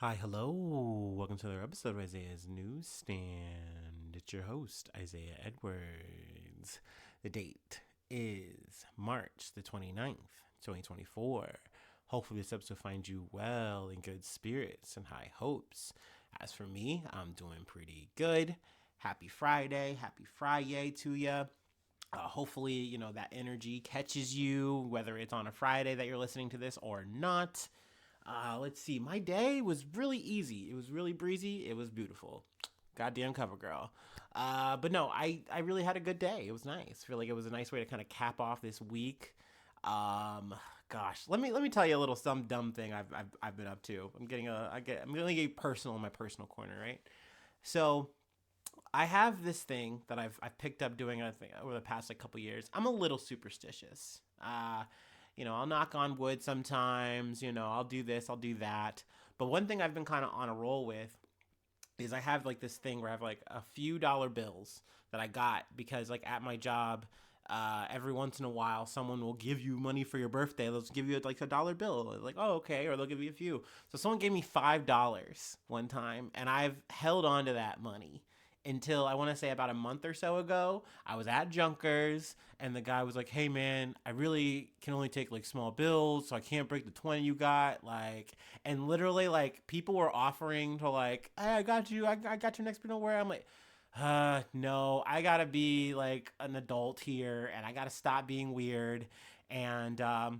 Hi, hello. Welcome to another episode of Isaiah's Newsstand. It's your host, Isaiah Edwards. The date is March the 29th, 2024. Hopefully, this episode finds you well, in good spirits, and high hopes. As for me, I'm doing pretty good. Happy Friday. Happy Friday to you. Hopefully, that energy catches you, whether it's on a Friday that you're listening to this or not. Let's see. My day was really easy. It was really breezy. It was beautiful. Goddamn cover girl. But no, I really had a good day. It was nice. I feel like it was a nice way to kind of cap off this week. Um, Gosh, let me tell you a little some dumb thing I've been up to. I'm gonna get personal in my personal corner, right? So I have this thing that I've picked up doing, I think, over the past like couple years. I'm a little superstitious. I'll knock on wood sometimes. I'll do this, I'll do that. But one thing I've been kind of on a roll with is I have like this thing where I have like a few dollar bills that I got because like at my job, every once in a while someone will give you money for your birthday. They'll give you like a dollar bill. Like, oh, okay, or they'll give you a few. So someone gave me $5 one time, and I've held on to that money until I want to say about a month or so ago. I was at Junkers, and the guy was like, "Hey man, I really can only take like small bills, so I can't break the 20 you got." Like, and literally like people were offering to like, "Hey, I got you, I got your next bill." Where I'm like, no, I gotta be like an adult here, and I gotta stop being weird. And I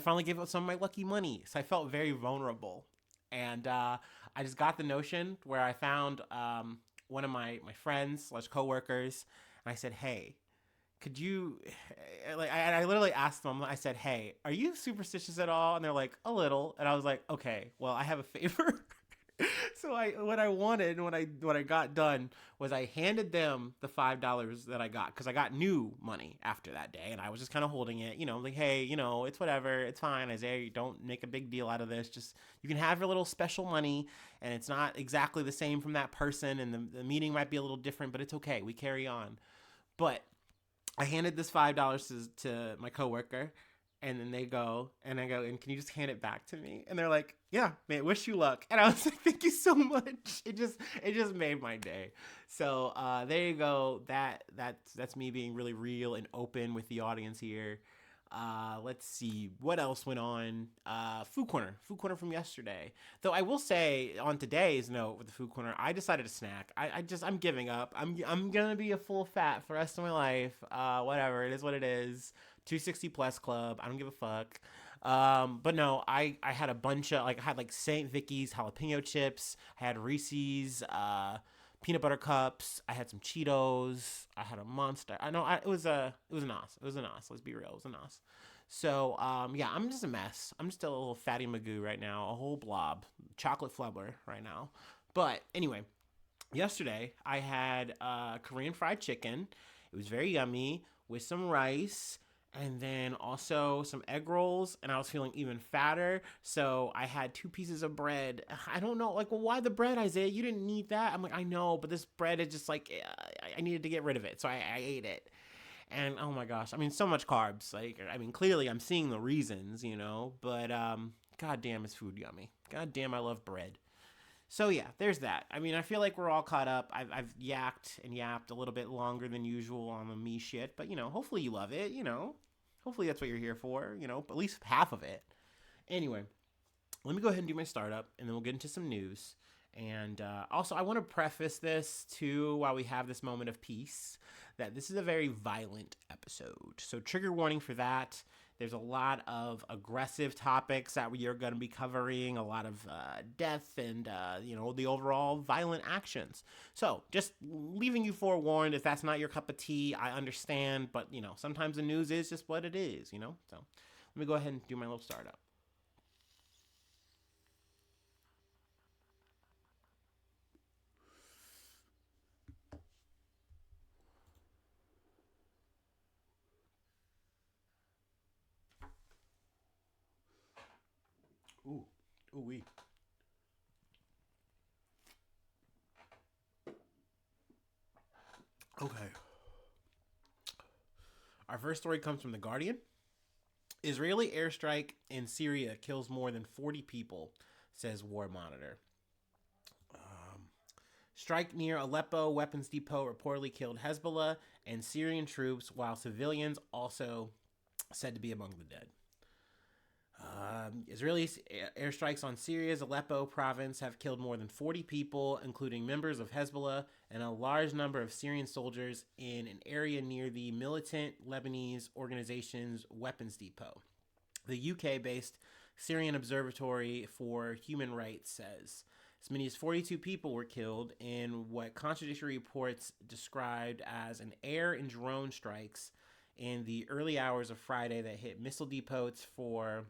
finally gave up some of my lucky money, so I felt very vulnerable. And I just got the notion where I found one of my friends slash coworkers, and I said, "Hey, could you?" Like I literally asked them. I said, "Hey, are you superstitious at all?" And they're like, "A little." And I was like, "Okay, well, I have a favor." So what I wanted when I got done was I handed them the $5 that I got because I got new money after that day, and I was just kind of holding it, like, hey, it's whatever, it's fine, Isaiah, don't make a big deal out of this. Just you can have your little special money, and it's not exactly the same from that person, and the meeting might be a little different, but it's okay. We carry on. But I handed this $5 to my coworker, and then they go, and I go, and can you just hand it back to me? And they're like, yeah, man, wish you luck. And I was like, thank you so much. It just made my day. So there you go. That's me being really real and open with the audience here. Let's see what else went on. Food corner from yesterday. Though I will say on today's note with the food corner, I decided to snack. I'm giving up. I'm gonna be a full fat for the rest of my life. Whatever, it is what it is. 260 plus club. I don't give a fuck. But no, I had a bunch of like I had like Saint Vicky's jalapeno chips. I had Reese's peanut butter cups. I had some Cheetos. I had a Monster. I know it was an os. It was an os. Let's be real. It was an os. So yeah, I'm just a mess. I'm just a little fatty magoo right now, a whole blob, chocolate flubber right now. But anyway, yesterday I had Korean fried chicken. It was very yummy with some rice and then also some egg rolls, and I was feeling even fatter, so I had two pieces of bread. I don't know, like, well, why the bread, Isaiah? You didn't need that. I'm like, I know, but this bread is just like I needed to get rid of it, so I ate it. And oh my gosh, I mean, so much carbs. Like, I mean, clearly I'm seeing the reasons, but god damn, is food yummy. God damn, I love bread. So yeah, there's that. I mean, I feel like we're all caught up. I've yacked and yapped a little bit longer than usual on the me shit, but hopefully you love it. Hopefully that's what you're here for. At least half of it. Anyway, let me go ahead and do my startup, and then we'll get into some news. And also, I want to preface this too, while we have this moment of peace, that this is a very violent episode. So, trigger warning for that. There's a lot of aggressive topics that we are going to be covering, a lot of death and, the overall violent actions. So, just leaving you forewarned, if that's not your cup of tea, I understand. But, sometimes the news is just what it is. So, let me go ahead and do my little startup. Ooh, ooh, wee. Okay. Our first story comes from The Guardian. Israeli airstrike in Syria kills more than 40 people, says War Monitor. Um, Strike near Aleppo weapons depot reportedly killed Hezbollah and Syrian troops, while civilians also said to be among the dead. Israeli airstrikes on Syria's Aleppo province have killed more than 40 people, including members of Hezbollah and a large number of Syrian soldiers in an area near the militant Lebanese organization's weapons depot. The UK-based Syrian Observatory for Human Rights says as many as 42 people were killed in what contradictory reports described as an air and drone strikes in the early hours of Friday that hit missile depots for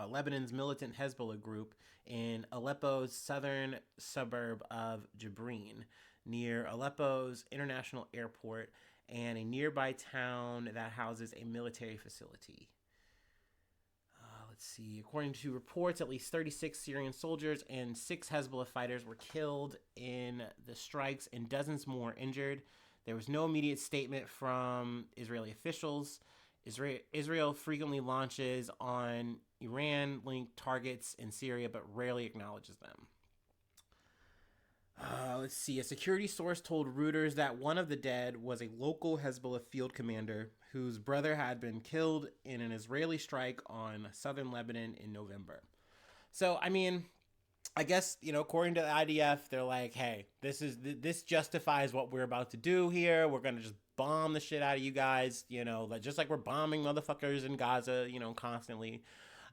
Lebanon's militant Hezbollah group in Aleppo's southern suburb of Jabrin, near Aleppo's international airport and a nearby town that houses a military facility. Let's see. According to reports, at least 36 Syrian soldiers and 6 Hezbollah fighters were killed in the strikes and dozens more injured. There was no immediate statement from Israeli officials. Israel frequently launches on Iran-linked targets in Syria, but rarely acknowledges them. Let's see. A security source told Reuters that one of the dead was a local Hezbollah field commander whose brother had been killed in an Israeli strike on southern Lebanon in November. So, I mean, I guess, according to the IDF, they're like, hey, this justifies what we're about to do here. We're going to just bomb the shit out of you guys, just like we're bombing motherfuckers in Gaza, constantly.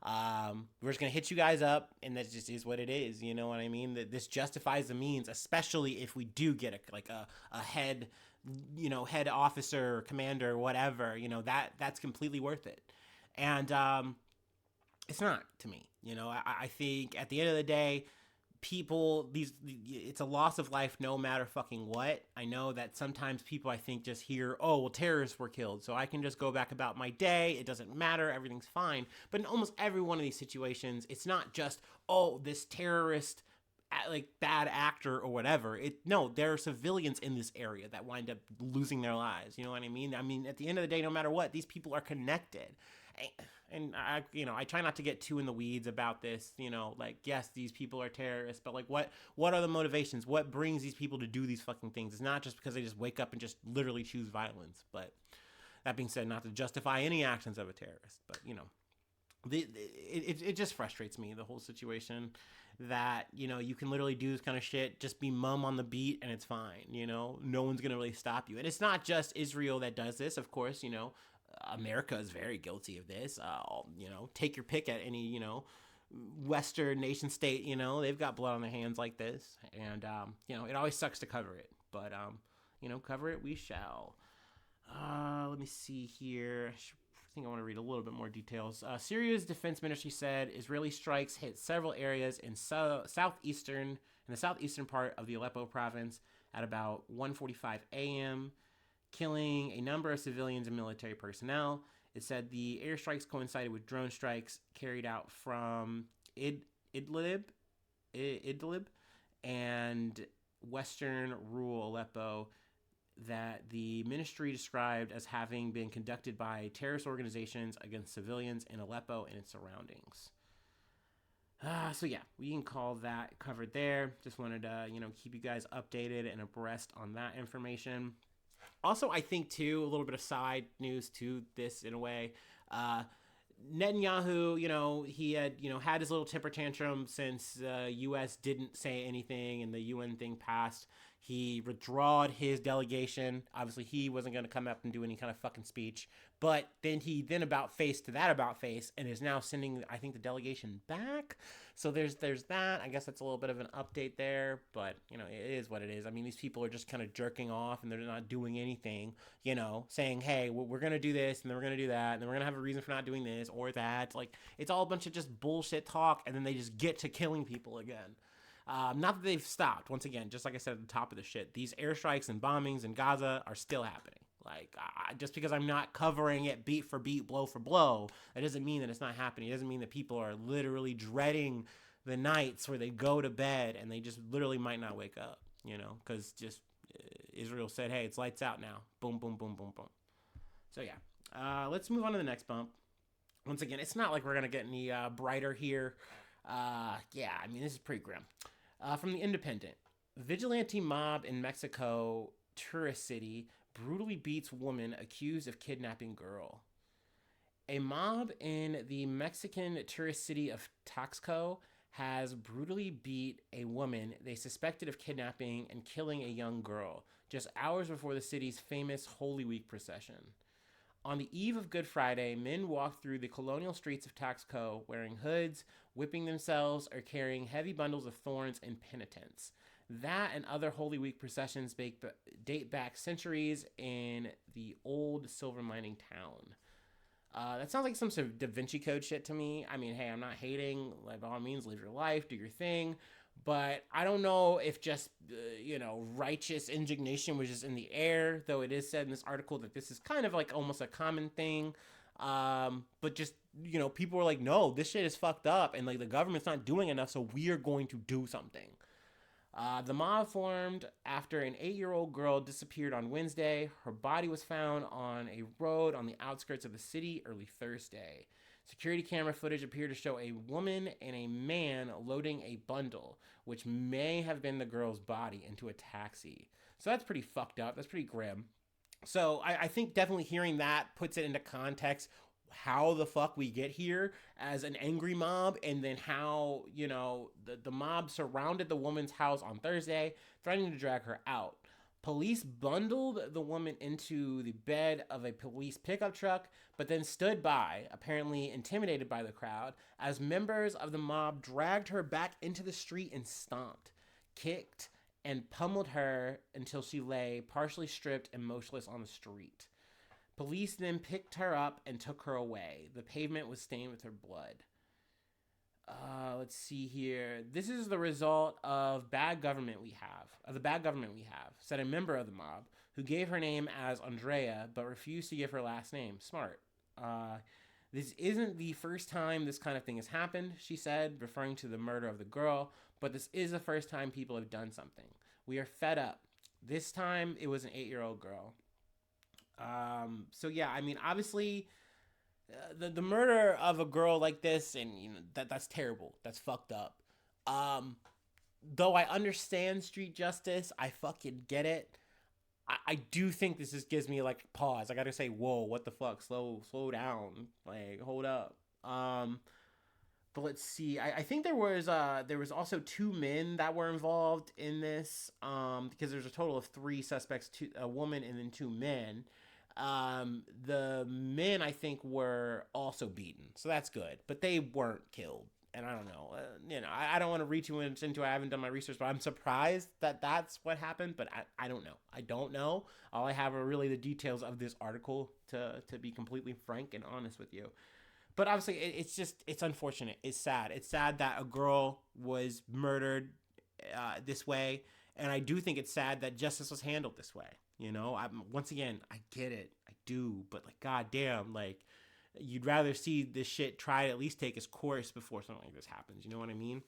We're just going to hit you guys up, and that just is what it is, you know what I mean? That this justifies the means, especially if we do get a head, head officer, commander, whatever, that's completely worth it. And it's not to me. I think at the end of the day, people, it's a loss of life no matter fucking what. I know that sometimes people, I think, just hear, oh, well, terrorists were killed, so I can just go back about my day. It doesn't matter. Everything's fine. But in almost every one of these situations, it's not just, oh, this terrorist, bad actor or whatever. No, there are civilians in this area that wind up losing their lives. You know what I mean? I mean, at the end of the day, no matter what, these people are connected. And I try not to get too in the weeds about this, yes, these people are terrorists, but what are the motivations? What brings these people to do these fucking things? It's not just because they just wake up and just literally choose violence. But that being said, not to justify any actions of a terrorist, but it just frustrates me, the whole situation, that you can literally do this kind of shit, just be mum on the beat, and it's fine. No one's gonna really stop you. And it's not just Israel that does this, of course. America is very guilty of this. Take your pick at any, Western nation state, they've got blood on their hands like this. And, it always sucks to cover it. But, cover it we shall. Let me see here. I think I want to read a little bit more details. Syria's defense ministry said Israeli strikes hit several areas in the southeastern part of the Aleppo province at about 1:45 a.m., killing a number of civilians and military personnel. It said the airstrikes coincided with drone strikes carried out from Idlib and western rural Aleppo that the ministry described as having been conducted by terrorist organizations against civilians in Aleppo and its surroundings. So yeah, we can call that covered there. Just wanted to, keep you guys updated and abreast on that information. Also, I think, too, a little bit of side news to this in a way. Netanyahu, he had, had his little temper tantrum since the U.S. didn't say anything and the UN thing passed. He withdrawed his delegation. Obviously, he wasn't going to come up and do any kind of fucking speech. But then he about face and is now sending, I think, the delegation back. So there's that. I guess that's a little bit of an update there. But, it is what it is. I mean, these people are just kind of jerking off and they're not doing anything, saying, hey, we're going to do this and then we're going to do that. And then we're going to have a reason for not doing this or that. It's all a bunch of just bullshit talk. And then they just get to killing people again. Not that they've stopped. Once again, just like I said at the top of the shit, these airstrikes and bombings in Gaza are still happening. Just because I'm not covering it beat for beat, blow for blow, that doesn't mean that it's not happening. It doesn't mean that people are literally dreading the nights where they go to bed and they just literally might not wake up, because just Israel said, hey, it's lights out now. Boom, boom, boom, boom, boom. So yeah, let's move on to the next bump. Once again, it's not like we're going to get any brighter here. Yeah, I mean, this is pretty grim. From the Independent, vigilante mob in Mexico tourist city brutally beats woman accused of kidnapping girl. A mob in the Mexican tourist city of Taxco has brutally beat a woman they suspected of kidnapping and killing a young girl just hours before the city's famous Holy Week procession. On the eve of Good Friday, men walked through the colonial streets of Taxco wearing hoods, whipping themselves, or carrying heavy bundles of thorns in penitence. That and other Holy Week processions date back centuries in the old silver mining town. That sounds like some sort of Da Vinci Code shit to me. I mean, hey, I'm not hating. Like, by all means, live your life, do your thing. But I don't know if just, righteous indignation was just in the air, though it is said in this article that this is kind of like almost a common thing. But just, people were like, no, this shit is fucked up. And like the government's not doing enough, so we are going to do something. The mob formed after an 8-year-old girl disappeared on Wednesday. Her body was found on a road on the outskirts of the city early Thursday. Security camera footage appeared to show a woman and a man loading a bundle, which may have been the girl's body, into a taxi. So that's pretty fucked up. That's pretty grim. So I think definitely hearing that puts it into context how the fuck we get here as an angry mob, and then how, the mob surrounded the woman's house on Thursday, threatening to drag her out. Police bundled the woman into the bed of a police pickup truck, but then stood by, apparently intimidated by the crowd, as members of the mob dragged her back into the street and stomped, kicked, and pummeled her until she lay partially stripped and motionless on the street. Police then picked her up and took her away. The pavement was stained with her blood. Let's see here. This is the result of the bad government we have, said a member of the mob, who gave her name as Andrea, but refused to give her last name. Smart. This isn't the first time this kind of thing has happened, she said, referring to the murder of the girl, but this is the first time people have done something. We are fed up. This time, it was an 8-year-old girl. So yeah, I mean, obviously, the murder of a girl like this, and that's terrible. That's fucked up. Though I understand street justice, I fucking get it. I do think this just gives me like pause. I gotta say, whoa, what the fuck? Slow down. Like, hold up. But let's see. I think there was also 2 men that were involved in this. Because there's a total of 3 suspects, a woman and then 2 men. The men, I think, were also beaten, so that's good, but they weren't killed. And I don't know, I don't want to read too much into it. I haven't done my research, but I'm surprised that that's what happened. But I don't know. I don't know. All I have are really the details of this article to be completely frank and honest with you. But obviously, it's unfortunate. It's sad. It's sad that a girl was murdered this way. And I do think it's sad that justice was handled this way. Once again, I get it. I do. But like, goddamn, like, you'd rather see this shit try to at least take its course before something like this happens. You know what I mean?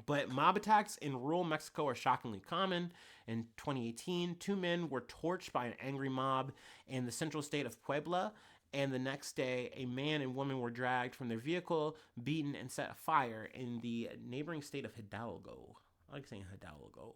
But mob attacks in rural Mexico are shockingly common. In 2018, 2 men were torched by an angry mob in the central state of Puebla. And the next day, a man and woman were dragged from their vehicle, beaten, and set afire in the neighboring state of Hidalgo. I like saying Hidalgo.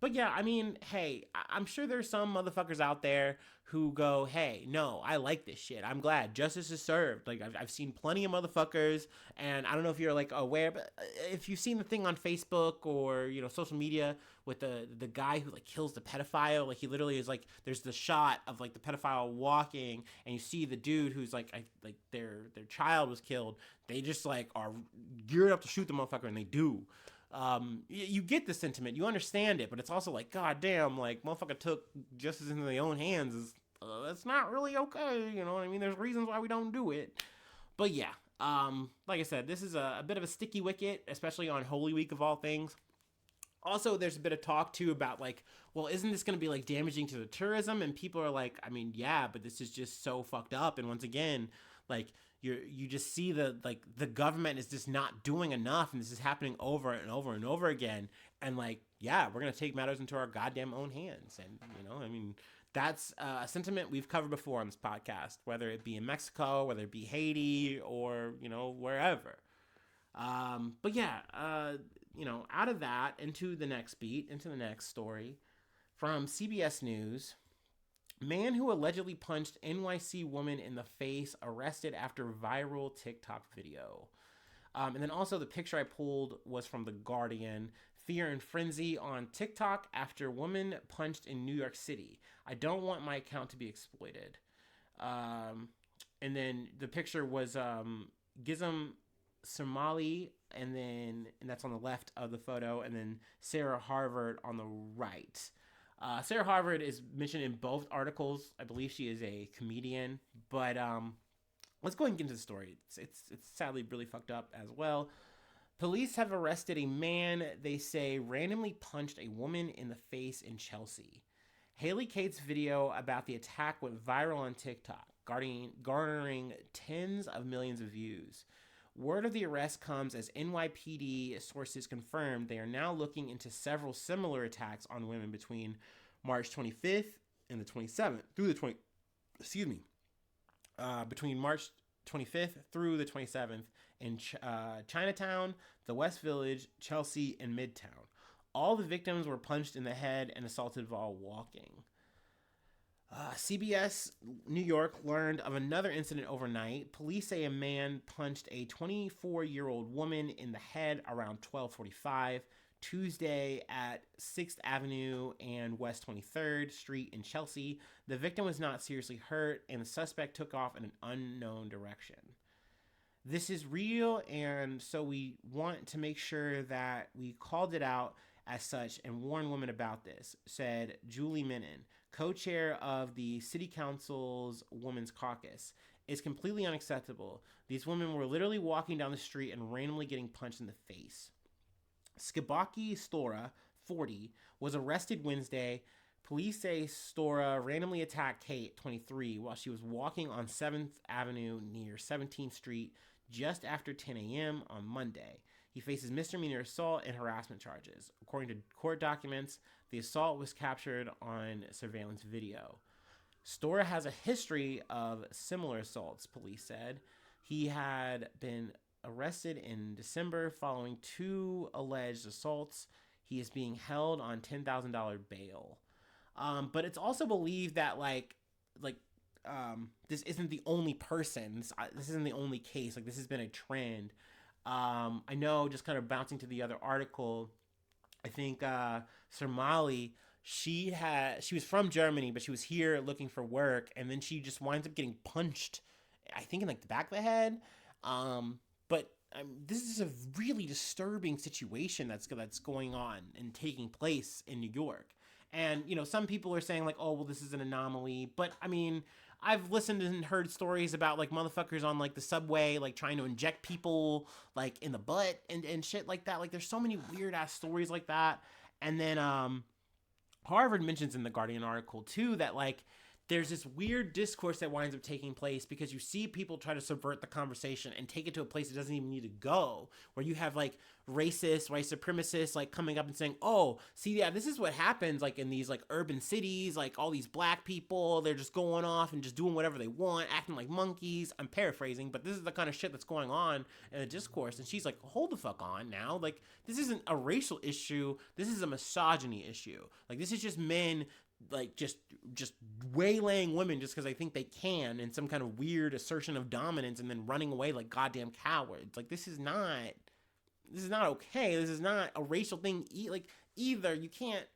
But yeah, I mean, hey, I'm sure there's some motherfuckers out there who go, hey, no, I like this shit. I'm glad justice is served. Like, I've seen plenty of motherfuckers, and I don't know if you're like aware, but if you've seen the thing on Facebook or, social media with the guy who like kills the pedophile, like he literally is like, there's the shot of like the pedophile walking, and you see the dude who's like, their child was killed. They just like are geared up to shoot the motherfucker, and they do. You get the sentiment, you understand it, but it's also like, god damn, like, motherfucker took justice into their own hands. That's not really okay, you know what I mean? There's reasons why we don't do it. But yeah, like I said, this is a bit of a sticky wicket, especially on Holy Week of all things. Also, there's a bit of talk too about like, well, isn't this going to be like damaging to the tourism? And people are like, I mean, yeah, but this is just so fucked up. And once again, like, you just see the government is just not doing enough, and this is happening over and over and over again. And like, yeah, we're gonna take matters into our goddamn own hands. And I mean, that's a sentiment we've covered before on this podcast, whether it be in Mexico, whether it be Haiti, or wherever. But yeah, out of that into the next beat, into the next story from CBS News. Man who allegedly punched NYC woman in the face arrested after viral TikTok video. And then also the picture I pulled was from The Guardian. Fear and frenzy on TikTok after woman punched in New York City. I don't want my account to be exploited. And then the picture was Gizem Somali, and that's on the left of the photo, and then Sarah Harvard on the right. Sarah Harvard is mentioned in both articles. I believe she is a comedian, but let's go ahead and get into the story. It's sadly really fucked up as well. Police have arrested a man they say randomly punched a woman in the face in Chelsea. Haley Cate's video about the attack went viral on TikTok, garnering tens of millions of views. Word of the arrest comes as NYPD sources confirmed they are now looking into several similar attacks on women between March 25th and the 27th between March 25th through the 27th in Chinatown, the West Village, Chelsea, and Midtown. All the victims were punched in the head and assaulted while walking. CBS New York learned of another incident overnight. Police say a man punched a 24-year-old woman in the head around 12:45 Tuesday at 6th Avenue and West 23rd Street in Chelsea. The victim was not seriously hurt, and the suspect took off in an unknown direction. This is real, and so we want to make sure that we called it out as such and warn women about this, said Julie Menon, co-chair of the City Council's Women's Caucus. It's completely unacceptable. These women were literally walking down the street and randomly getting punched in the face. Skibaki Stora, 40, was arrested Wednesday. Police say Stora randomly attacked Kate, 23, while she was walking on 7th Avenue near 17th Street just after 10 a.m. on Monday. He faces misdemeanor assault and harassment charges. According to court documents, the assault was captured on surveillance video. Stora has a history of similar assaults, police said. He had been arrested in December following 2 alleged assaults. He is being held on $10,000 bail. But it's also believed that this isn't the only person. This isn't the only case. This has been a trend. I know, just kind of bouncing to the other article, I think Somali, she was from Germany, but she was here looking for work, and then she just winds up getting punched, I think in the back of the head. But this is a really disturbing situation that's going on and taking place in New York. And, some people are saying oh, well, this is an anomaly. But I mean, I've listened and heard stories about motherfuckers on the subway, trying to inject people in the butt and shit like that. There's so many weird ass stories like that. And then, Harvard mentions in the Guardian article too, that there's this weird discourse that winds up taking place because you see people try to subvert the conversation and take it to a place it doesn't even need to go, where you have racists, white supremacists coming up and saying, oh, see, yeah, this is what happens in these urban cities, all these black people, they're just going off and just doing whatever they want, acting like monkeys. I'm paraphrasing, but this is the kind of shit that's going on in the discourse. And she's like, hold the fuck on now. This isn't a racial issue. This is a misogyny issue. This is just men just waylaying women just because they think they can, in some kind of weird assertion of dominance, and then running away like goddamn cowards. This is not okay. This is not a racial thing either. You can't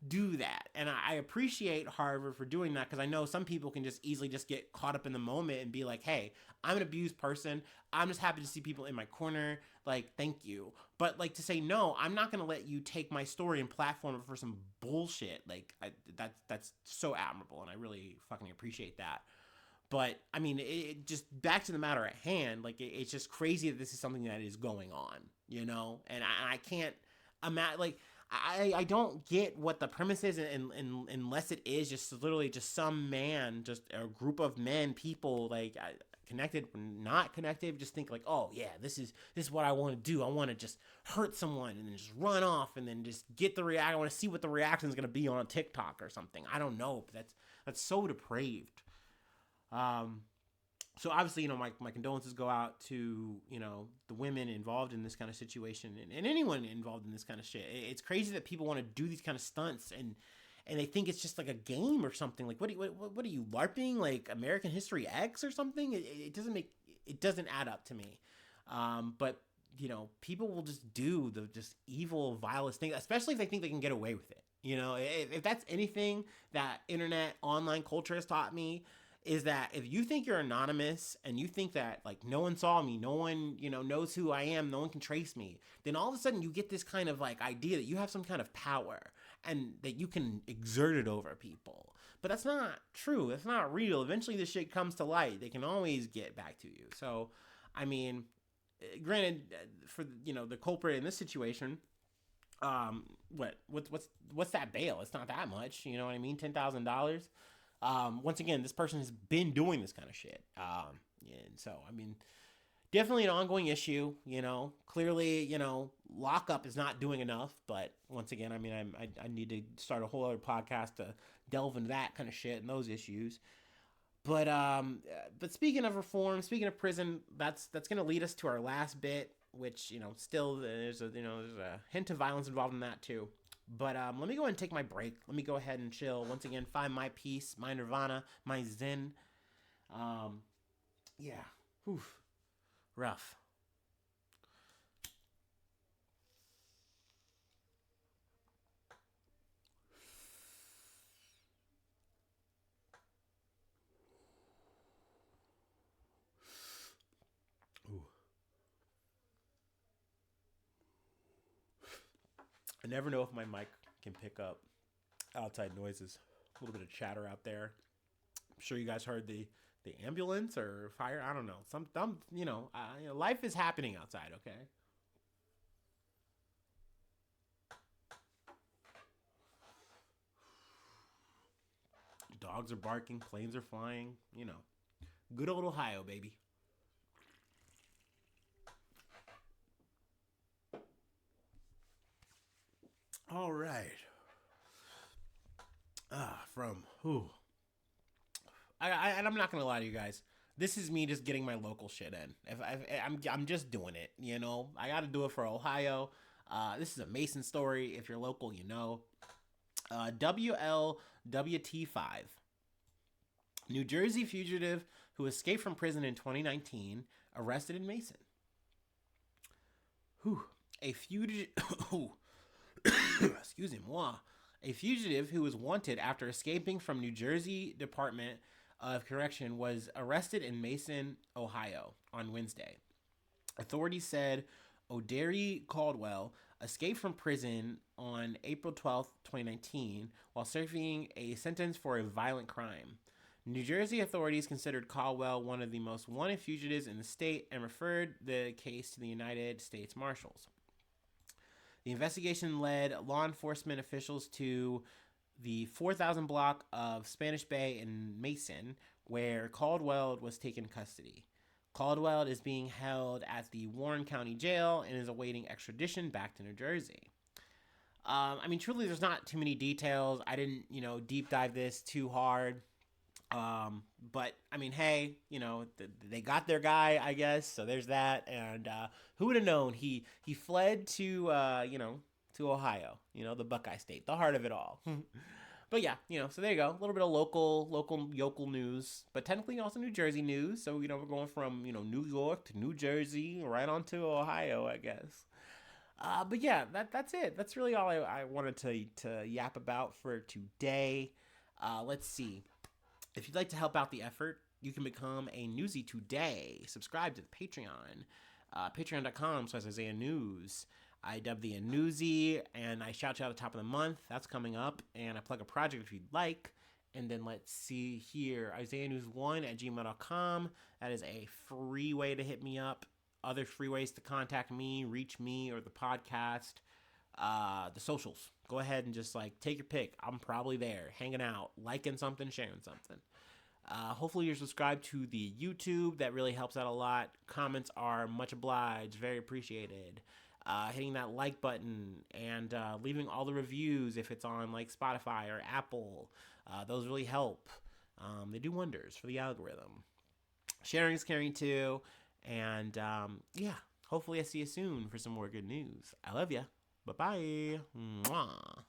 do that. And I appreciate Harvard for doing that, because I know some people can just easily just get caught up in the moment and be like, hey, I'm an abused person. I'm just happy to see people in my corner. Thank you. But to say, no, I'm not going to let you take my story and platform it for some bullshit. That's so admirable. And I really fucking appreciate that. But I mean, it just back to the matter at hand. It's just crazy that this is something that is going on, and I can't imagine, I don't get what the premise is, unless it is just literally just some man, just a group of men, people connected or not connected, just think oh yeah, this is what I want to do. I want to just hurt someone and then just run off and then just get the reaction. I want to see what the reaction is going to be on TikTok or something. I don't know, but that's so depraved. So obviously, my condolences go out to, the women involved in this kind of situation, and anyone involved in this kind of shit. It's crazy that people want to do these kind of stunts, and they think it's just like a game or something. Like, what are you LARPing? Like American History X or something? It doesn't add up to me. But people will just do the just evil, vilest thing, especially if they think they can get away with it. If that's anything that internet online culture has taught me, is that if you think you're anonymous and you think that like no one saw me, no one knows who I am, no one can trace me, then all of a sudden you get this kind of like idea that you have some kind of power and that you can exert it over people. But that's not true. That's not real. Eventually this shit comes to light. They can always get back to you. So I mean, granted, for the culprit in this situation, what's that bail? It's not that much. You know what I mean? $10,000. Once again, this person has been doing this kind of shit. And so, I mean, definitely an ongoing issue, clearly, lockup is not doing enough, but once again, I mean, I need to start a whole other podcast to delve into that kind of shit and those issues. But speaking of reform, speaking of prison, that's going to lead us to our last bit, which, still there's a hint of violence involved in that too. But let me go ahead and take my break. Let me go ahead and chill. Once again, find my peace, my nirvana, my zen. Yeah. Whew. Rough. Ooh. I never know if my mic can pick up outside noises. A little bit of chatter out there. I'm sure you guys heard the ambulance or fire. I don't know. Some dumb, life is happening outside. Okay. Dogs are barking. Planes are flying. Good old Ohio, baby. All right. From who? And I'm not gonna lie to you guys. This is me just getting my local shit in. I'm just doing it. I got to do it for Ohio. This is a Mason story. If you're local, WLWT5. New Jersey fugitive who escaped from prison in 2019 arrested in Mason. Whew. A fugitive. Excuse me, moi. A fugitive who was wanted after escaping from New Jersey Department of Correction was arrested in Mason, Ohio on Wednesday. Authorities said O'Derry Caldwell escaped from prison on April 12, 2019, while serving a sentence for a violent crime. New Jersey authorities considered Caldwell one of the most wanted fugitives in the state and referred the case to the United States Marshals. The investigation led law enforcement officials to the 4,000 block of Spanish Bay in Mason, where Caldwell was taken custody. Caldwell is being held at the Warren County Jail and is awaiting extradition back to New Jersey. Truly, there's not too many details. I didn't, deep dive this too hard. But hey, they got their guy, I guess. So there's that. And who would have known he fled to to Ohio, the Buckeye State, the heart of it all. But yeah, so there you go. A little bit of local yokel news, but technically also New Jersey news. So we're going from New York to New Jersey, right on to Ohio, I guess. But yeah, that's it. That's really all I wanted to yap about for today. Let's see. If you'd like to help out the effort, you can become a newsie today. Subscribe to the Patreon. Patreon.com/Isaiah News. I dub the newsie, and I shout you out at the top of the month. That's coming up. And I plug a project if you'd like. And then let's see here. IsaiahNews1@gmail.com. That is a free way to hit me up. Other free ways to contact me, reach me, or the podcast. The socials. Go ahead and just take your pick. I'm probably there, hanging out, liking something, sharing something. Hopefully you're subscribed to the YouTube. That really helps out a lot. Comments are much obliged, very appreciated. Hitting that like button and leaving all the reviews if it's on Spotify or Apple. Those really help. They do wonders for the algorithm. sharing is caring too. And yeah, hopefully I see you soon for some more good news. I love ya. Bye bye. Mwah.